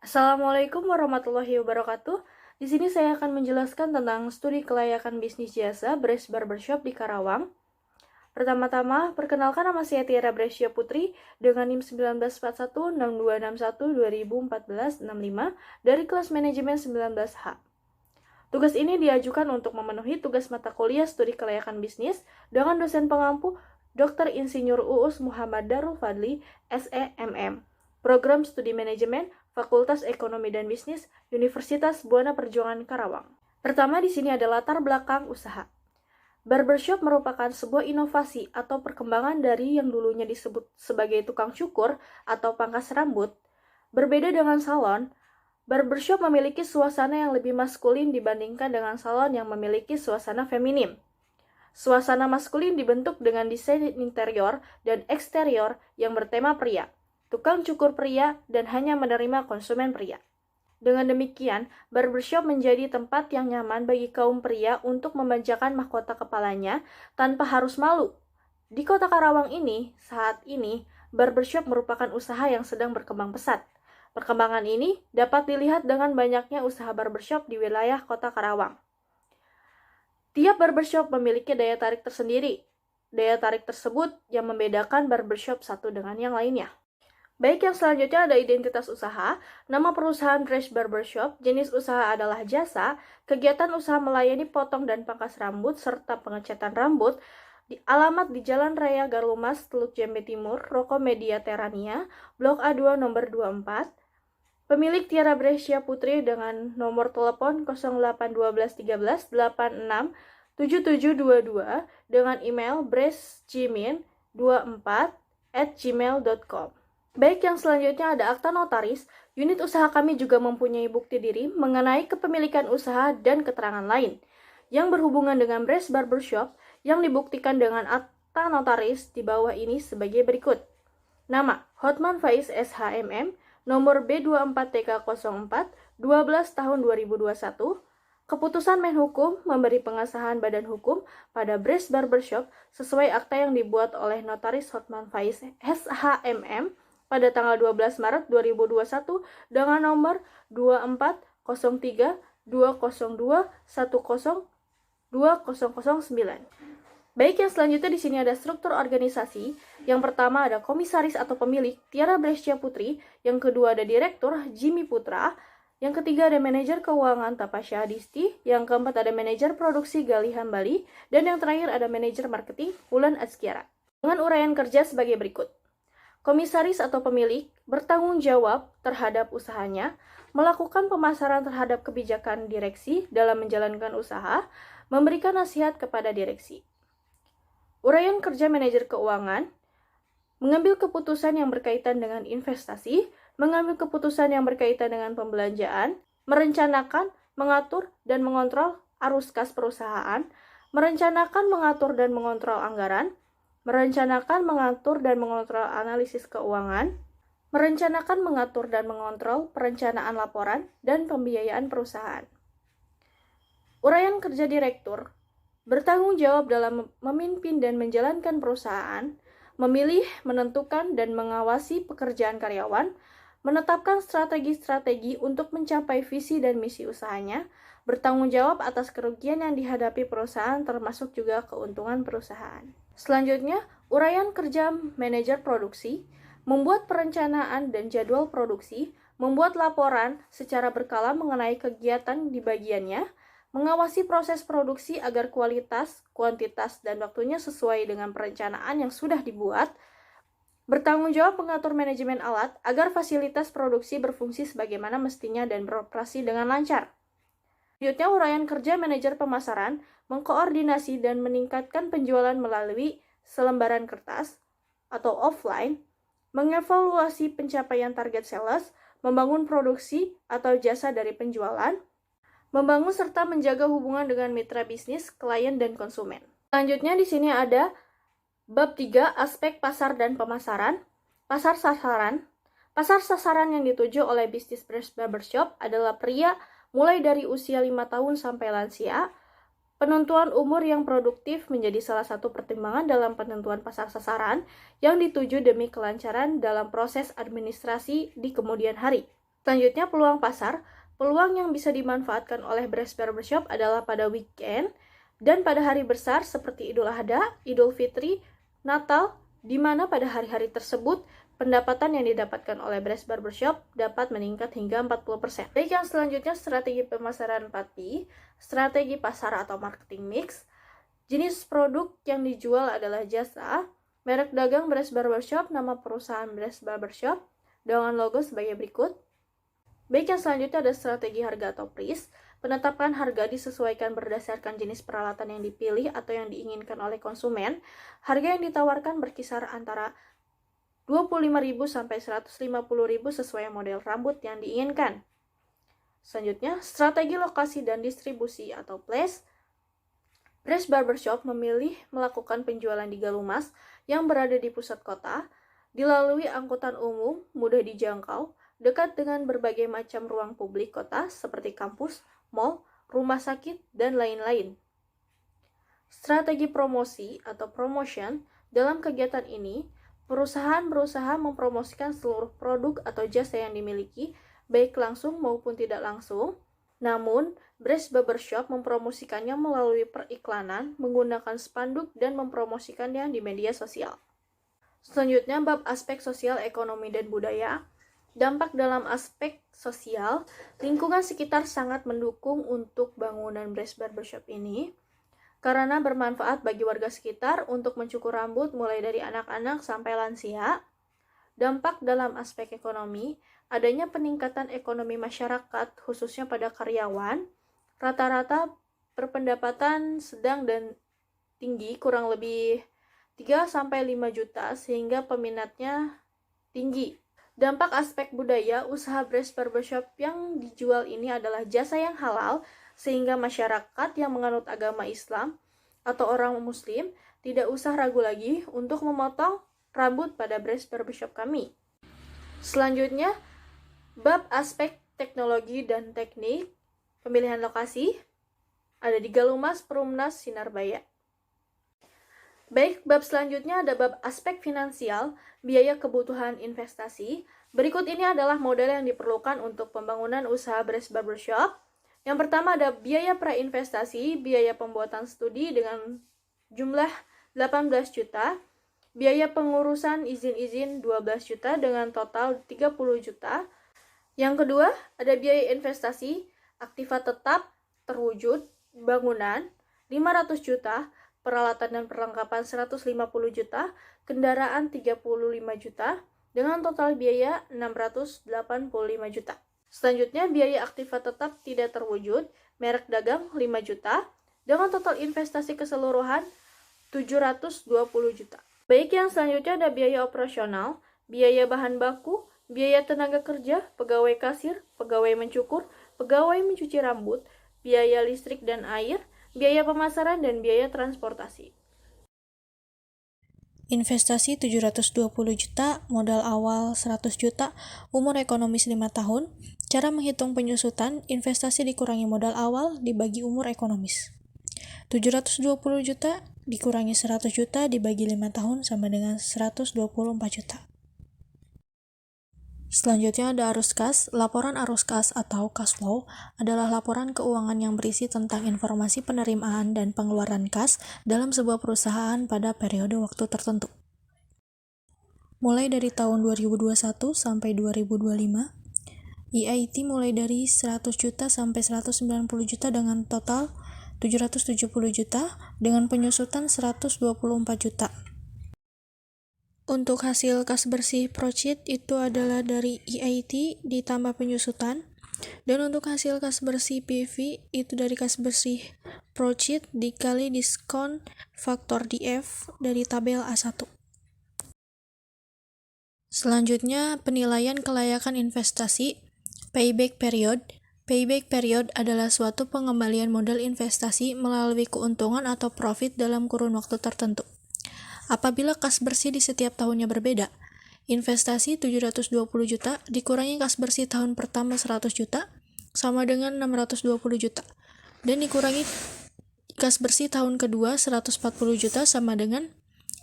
Assalamualaikum warahmatullahi wabarakatuh. Di sini saya akan menjelaskan tentang studi kelayakan bisnis jasa Brace Barbershop di Karawang. Pertama-tama, perkenalkan nama saya Tiara Brescia Putri dengan NIM 19416261201465 dari kelas manajemen 19H. Tugas ini diajukan untuk memenuhi tugas mata kuliah studi kelayakan bisnis dengan dosen pengampu Dr. Insinyur Uus Muhammad Darul Fadli, SEMM. Program Studi Manajemen Fakultas Ekonomi dan Bisnis Universitas Buana Perjuangan Karawang. Pertama di sini ada latar belakang usaha. Barbershop merupakan sebuah inovasi atau perkembangan dari yang dulunya disebut sebagai tukang cukur atau pangkas rambut. Berbeda dengan salon, barbershop memiliki suasana yang lebih maskulin dibandingkan dengan salon yang memiliki suasana feminim. Suasana maskulin dibentuk dengan desain interior dan eksterior yang bertema pria, tukang cukur pria, dan hanya menerima konsumen pria. Dengan demikian, barbershop menjadi tempat yang nyaman bagi kaum pria untuk memanjakan mahkota kepalanya tanpa harus malu. Di kota Karawang ini, saat ini, barbershop merupakan usaha yang sedang berkembang pesat. Perkembangan ini dapat dilihat dengan banyaknya usaha barbershop di wilayah kota Karawang. Tiap barbershop memiliki daya tarik tersendiri. Daya tarik tersebut yang membedakan barbershop satu dengan yang lainnya. Baik, yang selanjutnya ada identitas usaha, nama perusahaan Brace Barbershop, jenis usaha adalah jasa, kegiatan usaha melayani potong dan pangkas rambut, serta pengecatan rambut, alamat di Jalan Raya Galumas, Teluk Jambe Timur, Roko Media Terania, Blok A2 nomor 24, pemilik Tiara Brescia Putri dengan nomor telepon 081213867722 dengan email bracejmin24@gmail.com. Baik, yang selanjutnya ada akta notaris. Unit usaha kami juga mempunyai bukti diri mengenai kepemilikan usaha dan keterangan lain yang berhubungan dengan Brace Barbershop yang dibuktikan dengan akta notaris di bawah ini sebagai berikut. Nama, Hotman Faiz SHMM, nomor B24TK04, 12 tahun 2021. Keputusan Menhukum memberi pengesahan badan hukum pada Brace Barbershop sesuai akta yang dibuat oleh notaris Hotman Faiz SHMM pada tanggal 12 Maret 2021 dengan nomor 24032021020009. Baik, yang selanjutnya di sini ada struktur organisasi. Yang pertama ada komisaris atau pemilik Tiara Brescia Putri, yang kedua ada direktur Jimmy Putra, yang ketiga ada manajer keuangan Tapasya Adisti, yang keempat ada manajer produksi Galih Hambali, dan yang terakhir ada manajer marketing Wulan Azkiara. Dengan uraian kerja sebagai berikut. Komisaris atau pemilik bertanggung jawab terhadap usahanya, melakukan pemasaran terhadap kebijakan direksi dalam menjalankan usaha, memberikan nasihat kepada direksi. Uraian kerja manajer keuangan, mengambil keputusan yang berkaitan dengan investasi, mengambil keputusan yang berkaitan dengan pembelanjaan, merencanakan, mengatur, dan mengontrol arus kas perusahaan, merencanakan, mengatur, dan mengontrol anggaran, merencanakan, mengatur, dan mengontrol analisis keuangan, merencanakan, mengatur, dan mengontrol perencanaan laporan dan pembiayaan perusahaan. Uraian kerja direktur bertanggung jawab dalam memimpin dan menjalankan perusahaan, memilih, menentukan, dan mengawasi pekerjaan karyawan, menetapkan strategi-strategi untuk mencapai visi dan misi usahanya, bertanggung jawab atas kerugian yang dihadapi perusahaan termasuk juga keuntungan perusahaan. Selanjutnya, uraian kerja manajer produksi, membuat perencanaan dan jadwal produksi, membuat laporan secara berkala mengenai kegiatan di bagiannya, mengawasi proses produksi agar kualitas, kuantitas, dan waktunya sesuai dengan perencanaan yang sudah dibuat, bertanggung jawab mengatur manajemen alat agar fasilitas produksi berfungsi sebagaimana mestinya dan beroperasi dengan lancar. Selanjutnya, uraian kerja manajer pemasaran, mengkoordinasi dan meningkatkan penjualan melalui selembaran kertas atau offline, mengevaluasi pencapaian target sales, membangun produksi atau jasa dari penjualan, membangun serta menjaga hubungan dengan mitra bisnis, klien, dan konsumen. Selanjutnya di sini ada bab 3, aspek pasar dan pemasaran. Pasar sasaran. Pasar sasaran yang dituju oleh bisnis Brace Barbershop adalah pria mulai dari usia 5 tahun sampai lansia, Penentuan umur yang produktif menjadi salah satu pertimbangan dalam penentuan pasar sasaran yang dituju demi kelancaran dalam proses administrasi di kemudian hari. Selanjutnya, peluang pasar. Peluang yang bisa dimanfaatkan oleh Breast Barbershop adalah pada weekend dan pada hari besar seperti Idul Adha, Idul Fitri, Natal, di mana pada hari-hari tersebut pendapatan yang didapatkan oleh Breast Barbershop dapat meningkat hingga 40%. Baik, yang selanjutnya strategi pemasaran 4P, strategi pasar atau marketing mix. Jenis produk yang dijual adalah jasa, merek dagang Breast Barbershop, nama perusahaan Breast Barbershop, dengan logo sebagai berikut. Baik, yang selanjutnya ada strategi harga atau price. Penetapan harga disesuaikan berdasarkan jenis peralatan yang dipilih atau yang diinginkan oleh konsumen. Harga yang ditawarkan berkisar antara 25.000 sampai 150.000 sesuai model rambut yang diinginkan. Selanjutnya, strategi lokasi dan distribusi atau place. Breast Barbershop memilih melakukan penjualan di Galumas yang berada di pusat kota, dilalui angkutan umum, mudah dijangkau, dekat dengan berbagai macam ruang publik kota seperti kampus, mal, rumah sakit, dan lain-lain. Strategi promosi atau promotion. Dalam kegiatan ini, perusahaan berusaha mempromosikan seluruh produk atau jasa yang dimiliki, baik langsung maupun tidak langsung. Namun, Breast Barbershop mempromosikannya melalui periklanan, menggunakan spanduk, dan mempromosikannya di media sosial. Selanjutnya, bab aspek sosial, ekonomi, dan budaya. Dampak dalam aspek sosial, lingkungan sekitar sangat mendukung untuk bangunan Breast Barbershop ini karena bermanfaat bagi warga sekitar untuk mencukur rambut mulai dari anak-anak sampai lansia. Dampak dalam aspek ekonomi, adanya peningkatan ekonomi masyarakat khususnya pada karyawan, rata-rata berpendapatan sedang dan tinggi kurang lebih 3-5 juta sehingga peminatnya tinggi. Dampak aspek budaya, usaha Breast Barbershop yang dijual ini adalah jasa yang halal, sehingga masyarakat yang menganut agama Islam atau orang Muslim tidak usah ragu lagi untuk memotong rambut pada Breast Barbershop kami. Selanjutnya, bab aspek teknologi dan teknik, pemilihan lokasi, ada di Galumas, Perumnas, Sinarbaya. Baik, bab selanjutnya ada bab aspek finansial, biaya kebutuhan investasi. Berikut ini adalah modal yang diperlukan untuk pembangunan usaha Breast Barbershop. Yang pertama ada biaya prainvestasi, biaya pembuatan studi dengan jumlah 18 juta, biaya pengurusan izin-izin 12 juta dengan total 30 juta. Yang kedua, ada biaya investasi, aktiva tetap, terwujud, bangunan, 500 juta, peralatan dan perlengkapan 150 juta, kendaraan 35 juta, dengan total biaya 685 juta. Selanjutnya, biaya aktiva tetap tidak terwujud, merek dagang 5 juta, dengan total investasi keseluruhan 720 juta. Baik, yang selanjutnya ada biaya operasional, biaya bahan baku, biaya tenaga kerja, pegawai kasir, pegawai mencukur, pegawai mencuci rambut, biaya listrik dan air, biaya pemasaran, dan biaya transportasi. Investasi 720 juta, modal awal 100 juta, umur ekonomis 5 tahun. Cara menghitung penyusutan, investasi dikurangi modal awal dibagi umur ekonomis. 720 juta dikurangi 100 juta dibagi 5 tahun sama dengan 124 juta. Selanjutnya ada arus kas. Laporan arus kas atau cash flow adalah laporan keuangan yang berisi tentang informasi penerimaan dan pengeluaran kas dalam sebuah perusahaan pada periode waktu tertentu. Mulai dari tahun 2021 sampai 2025, EIT mulai dari 100 juta sampai 190 juta dengan total 770 juta dengan penyusutan 124 juta. Untuk hasil kas bersih Procit itu adalah dari EIT ditambah penyusutan, dan untuk hasil kas bersih PV itu dari kas bersih Procit dikali diskon faktor DF dari tabel A1. Selanjutnya, penilaian kelayakan investasi, payback period. Payback period adalah suatu pengembalian modal investasi melalui keuntungan atau profit dalam kurun waktu tertentu. Apabila kas bersih di setiap tahunnya berbeda, investasi 720 juta dikurangi kas bersih tahun pertama 100 juta sama dengan 620 juta, dan dikurangi kas bersih tahun kedua 140 juta sama dengan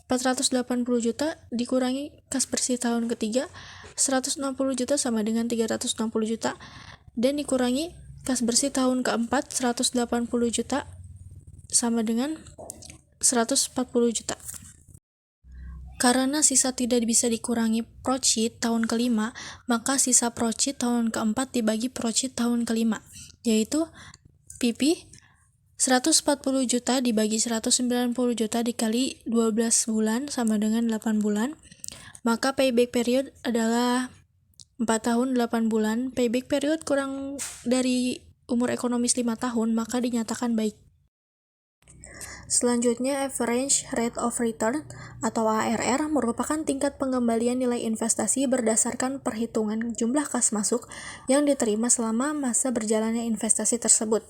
480 juta dikurangi kas bersih tahun ketiga 160 juta sama dengan 360 juta dan dikurangi kas bersih tahun keempat 180 juta sama dengan 140 juta. Karena sisa tidak bisa dikurangi procit tahun kelima, maka sisa procit tahun keempat dibagi procit tahun kelima, yaitu PP 140 juta dibagi 190 juta dikali 12 bulan sama dengan 8 bulan, maka payback period adalah 4 tahun 8 bulan. Payback period kurang dari umur ekonomis 5 tahun, maka dinyatakan baik. Selanjutnya, average rate of return atau ARR merupakan tingkat pengembalian nilai investasi berdasarkan perhitungan jumlah kas masuk yang diterima selama masa berjalannya investasi tersebut,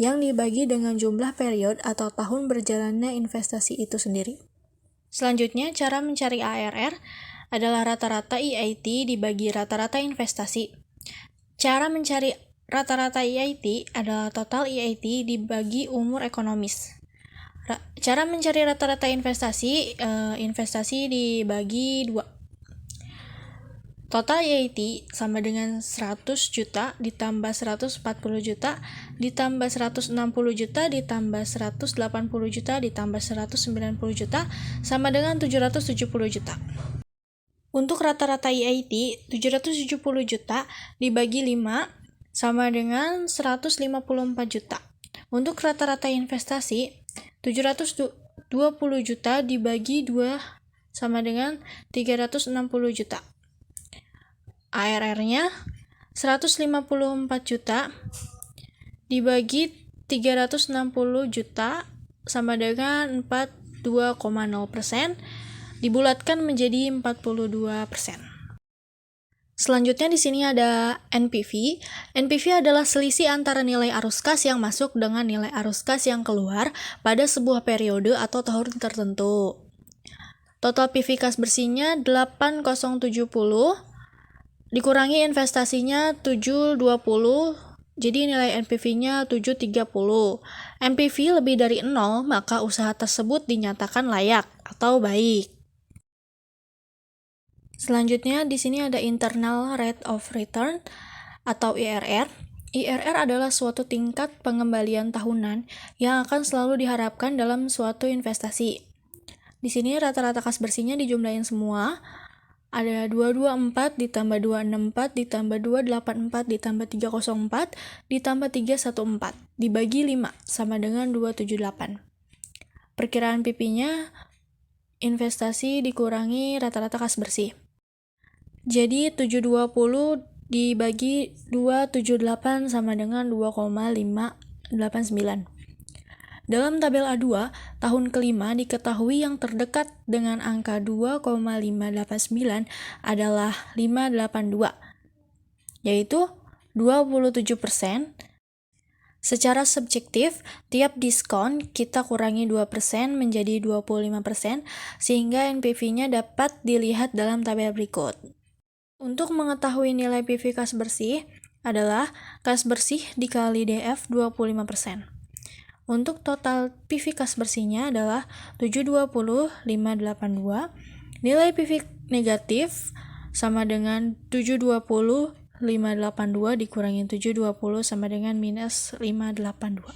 yang dibagi dengan jumlah period atau tahun berjalannya investasi itu sendiri. Selanjutnya, cara mencari ARR adalah rata-rata EIT dibagi rata-rata investasi. Cara mencari rata-rata EIT adalah total EIT dibagi umur ekonomis. Cara mencari rata-rata investasi, investasi dibagi 2. Total EIT sama dengan 100 juta ditambah 140 juta ditambah 160 juta ditambah 180 juta ditambah 190 juta sama dengan 770 juta. Untuk rata-rata EIT, 770 juta dibagi 5 sama dengan 154 juta. Untuk rata-rata investasi, 720 juta dibagi 2 sama dengan 360 juta. ARR-nya 154 juta dibagi 360 juta sama dengan 42,0%, dibulatkan menjadi 42%. Selanjutnya di sini ada NPV. NPV adalah selisih antara nilai arus kas yang masuk dengan nilai arus kas yang keluar pada sebuah periode atau tahun tertentu. Total PV kas bersihnya 8070 dikurangi investasinya 720, jadi nilai NPV-nya 730. NPV lebih dari 0, maka usaha tersebut dinyatakan layak atau baik. Selanjutnya di sini ada internal rate of return atau IRR. IRR adalah suatu tingkat pengembalian tahunan yang akan selalu diharapkan dalam suatu investasi. Di sini rata-rata kas bersihnya dijumlahin semua. Ada 224 ditambah 264 ditambah 284 ditambah 304 ditambah 314 dibagi 5 sama dengan 278. Perkiraan PP-nya investasi dikurangi rata-rata kas bersih. Jadi 720 dibagi 278 sama dengan 2,589. Dalam tabel A2, tahun kelima diketahui yang terdekat dengan angka 2,589 adalah 582, yaitu 27%. Secara subjektif, tiap diskon kita kurangi 2% menjadi 25%, sehingga NPV-nya dapat dilihat dalam tabel berikut. Untuk mengetahui nilai PV kas bersih adalah kas bersih dikali DF 25%. Untuk total PV kas bersihnya adalah 720,582. Nilai PV negatif sama dengan 720,582 dikurangi 720 sama dengan minus 582.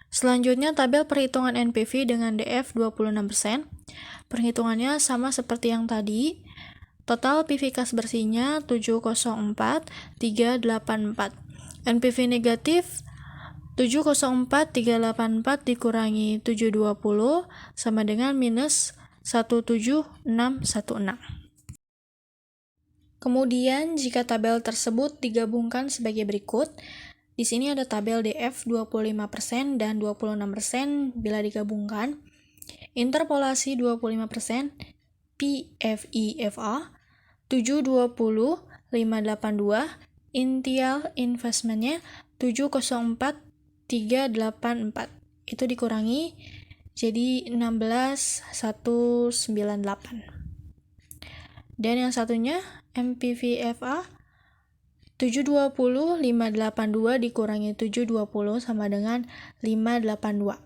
Selanjutnya tabel perhitungan NPV dengan DF 26%. Perhitungannya sama seperti yang tadi. Total PV kas bersihnya 704,384. NPV negatif 704,384 dikurangi 720 sama dengan minus 17616. Kemudian jika tabel tersebut digabungkan sebagai berikut, di sini ada tabel DF 25% dan 26% bila digabungkan. Interpolasi 25%, PFIFA 720,582, initial investmentnya 704,384. Itu dikurangi jadi 16,198. Dan yang satunya MPVFA 720, 582 dikurangi 720 sama dengan 582.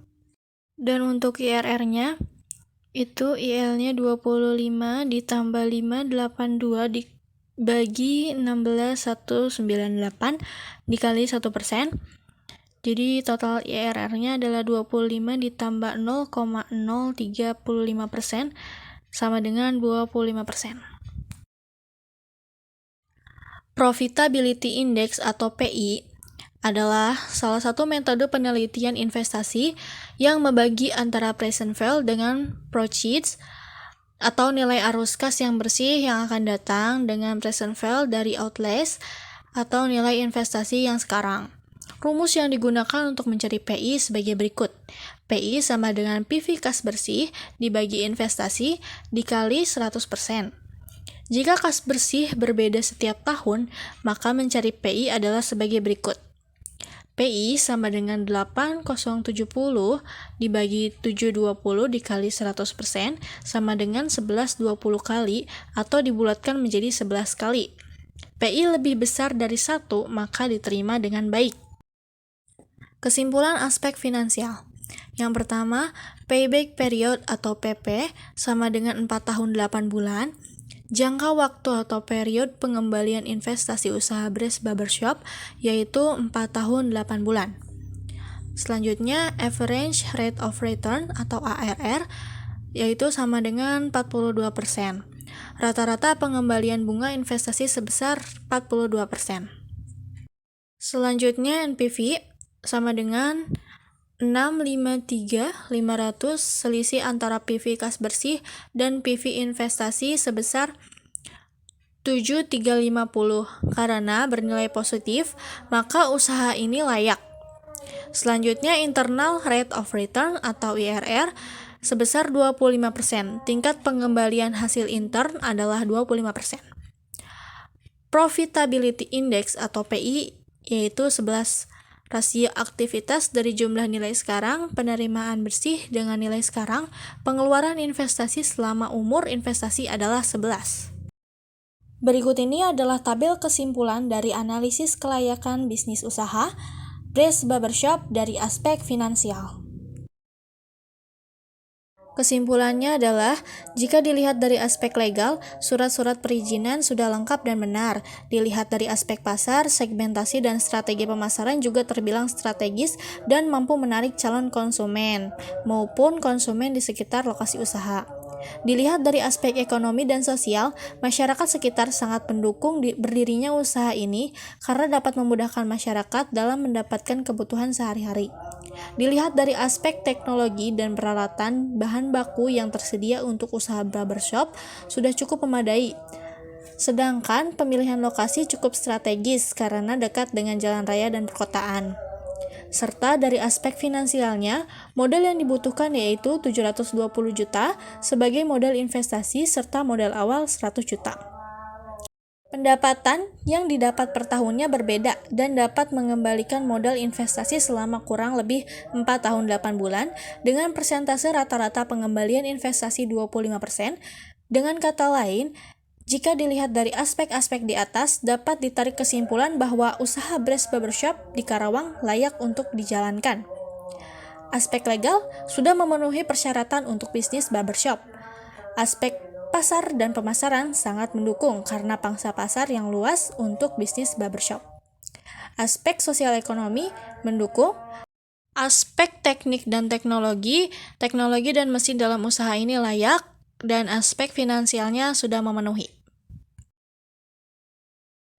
Dan untuk IRR-nya, itu IL-nya 25 ditambah 582 dibagi 16.198 dikali 1%. Jadi total IRR-nya adalah 25 ditambah 0,035% sama dengan 25%. Profitability Index atau PI adalah salah satu metode penelitian investasi yang membagi antara present value dengan proceeds atau nilai arus kas yang bersih yang akan datang dengan present value dari outlays atau nilai investasi yang sekarang. Rumus yang digunakan untuk mencari PI sebagai berikut. PI sama dengan PV kas bersih dibagi investasi dikali 100%. Jika kas bersih berbeda setiap tahun, maka mencari PI adalah sebagai berikut. PI sama dengan 8070 dibagi 720 dikali 100% sama dengan 1120 kali atau dibulatkan menjadi 11 kali. PI lebih besar dari 1, maka diterima dengan baik. Kesimpulan aspek finansial. Yang pertama, payback period atau PP sama dengan 4 tahun 8 bulan. Jangka waktu atau period pengembalian investasi usaha Brace Barbershop yaitu 4 tahun 8 bulan. Selanjutnya, average rate of return atau ARR yaitu sama dengan 42%. Rata-rata pengembalian bunga investasi sebesar 42%. Selanjutnya, NPV sama dengan 653.500 selisih antara PV kas bersih dan PV investasi sebesar 7.350. Karena bernilai positif, maka usaha ini layak. Selanjutnya, internal rate of return atau IRR sebesar 25%. Tingkat pengembalian hasil intern adalah 25%. Profitability Index atau PI yaitu 11. Rasio aktivitas dari jumlah nilai sekarang, penerimaan bersih dengan nilai sekarang, pengeluaran investasi selama umur investasi adalah 11. Berikut ini adalah tabel kesimpulan dari analisis kelayakan bisnis usaha Brace Barbershop dari aspek finansial. Kesimpulannya adalah, jika dilihat dari aspek legal, surat-surat perizinan sudah lengkap dan benar. Dilihat dari aspek pasar, segmentasi dan strategi pemasaran juga terbilang strategis dan mampu menarik calon konsumen, maupun konsumen di sekitar lokasi usaha. Dilihat dari aspek ekonomi dan sosial, masyarakat sekitar sangat mendukung berdirinya usaha ini karena dapat memudahkan masyarakat dalam mendapatkan kebutuhan sehari-hari. Dilihat dari aspek teknologi dan peralatan, bahan baku yang tersedia untuk usaha barbershop sudah cukup memadai. Sedangkan pemilihan lokasi cukup strategis karena dekat dengan jalan raya dan perkotaan. Serta dari aspek finansialnya, modal yang dibutuhkan yaitu 720 juta sebagai modal investasi serta modal awal 100 juta. Pendapatan yang didapat per tahunnya berbeda dan dapat mengembalikan modal investasi selama kurang lebih 4 tahun 8 bulan dengan persentase rata-rata pengembalian investasi 25%. Dengan kata lain, jika dilihat dari aspek-aspek di atas, dapat ditarik kesimpulan bahwa usaha Brace Barbershop di Karawang layak untuk dijalankan. Aspek legal sudah memenuhi persyaratan untuk bisnis barbershop. Aspek pasar dan pemasaran sangat mendukung karena pangsa pasar yang luas untuk bisnis barbershop. Aspek sosial ekonomi mendukung. Aspek teknik dan teknologi dan mesin dalam usaha ini layak, dan aspek finansialnya sudah memenuhi.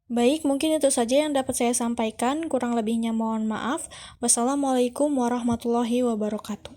Baik, mungkin itu saja yang dapat saya sampaikan. Kurang lebihnya mohon maaf. Wassalamualaikum warahmatullahi wabarakatuh.